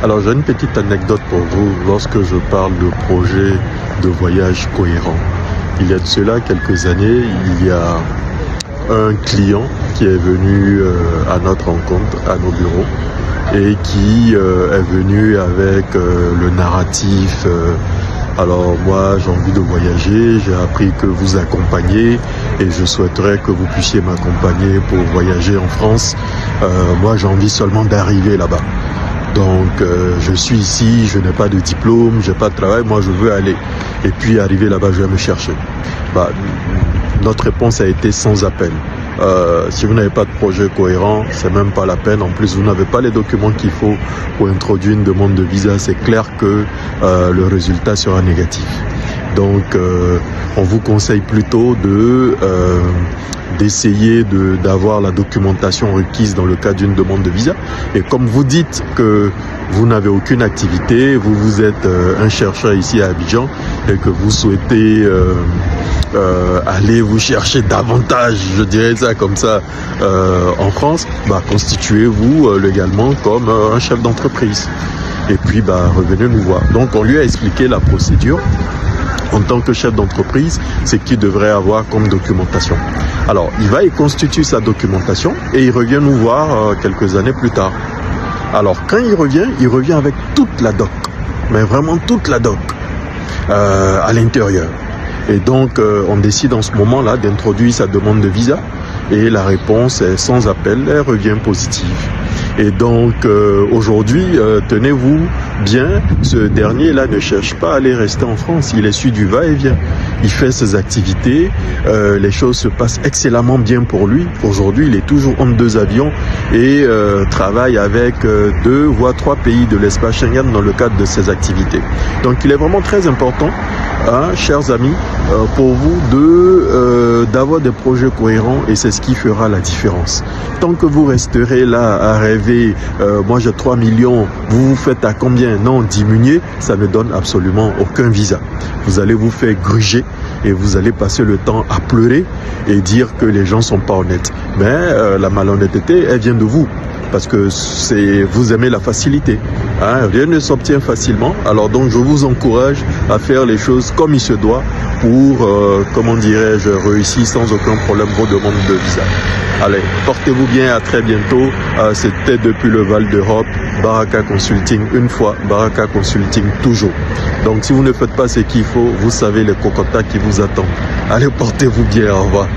Alors j'ai une petite anecdote pour vous lorsque je parle de projet de voyage cohérent. Il y a de cela quelques années, il y a un client qui est venu à notre rencontre, à nos bureaux, et qui est venu avec le narratif. Alors moi j'ai envie de voyager, j'ai appris que vous accompagnez et je souhaiterais que vous puissiez m'accompagner pour voyager en France. Moi j'ai envie seulement d'arriver là-bas. Donc je suis ici, je n'ai pas de diplôme, j'ai pas de travail, moi je veux aller. Et puis arriver là-bas, je vais me chercher. Notre réponse a été sans appel. Si vous n'avez pas de projet cohérent, c'est même pas la peine. En plus, vous n'avez pas les documents qu'il faut pour introduire une demande de visa. C'est clair que le résultat sera négatif. Donc, on vous conseille plutôt d'essayer d'avoir la documentation requise dans le cas d'une demande de visa. Et comme vous dites que vous n'avez aucune activité, vous êtes un chercheur ici à Abidjan et que vous souhaitez aller vous chercher davantage, je dirais ça comme ça, en France, constituez-vous légalement comme un chef d'entreprise. Et puis revenez nous voir. Donc on lui a expliqué la procédure. En tant que chef d'entreprise, c'est qu'il devrait avoir comme documentation. Alors, il va y constituer sa documentation et il revient nous voir quelques années plus tard. Alors, quand il revient avec toute la doc, mais vraiment toute la doc à l'intérieur. Et donc, on décide en ce moment-là d'introduire sa demande de visa et la réponse est sans appel, elle revient positive. Et donc aujourd'hui, tenez-vous bien, ce dernier-là ne cherche pas à aller rester en France. Il est celui du va-et-vient. Il fait ses activités, les choses se passent excellemment bien pour lui. Aujourd'hui, il est toujours entre 2 avions et travaille avec 2 voire 3 pays de l'espace Schengen dans le cadre de ses activités. Donc il est vraiment très important, chers amis, pour vous d'avoir des projets cohérents et c'est ce qui fera la différence. Tant que vous resterez là à rêver, moi j'ai 3 millions, vous vous faites à combien? Non, diminuer, ça ne donne absolument aucun visa. Vous allez vous faire gruger et vous allez passer le temps à pleurer et dire que les gens sont pas honnêtes. Mais la malhonnêteté, elle vient de vous. Parce que vous aimez la facilité. Rien ne s'obtient facilement. Alors donc je vous encourage à faire les choses comme il se doit pour, comment dirais-je, réussir sans aucun problème vos demandes de visa. Allez, portez-vous bien, à très bientôt. C'était depuis le Val d'Europe, Baraka Consulting une fois, Baraka Consulting toujours. Donc si vous ne faites pas ce qu'il faut, vous savez les cocotas qui vous attendent. Allez, portez-vous bien, au revoir.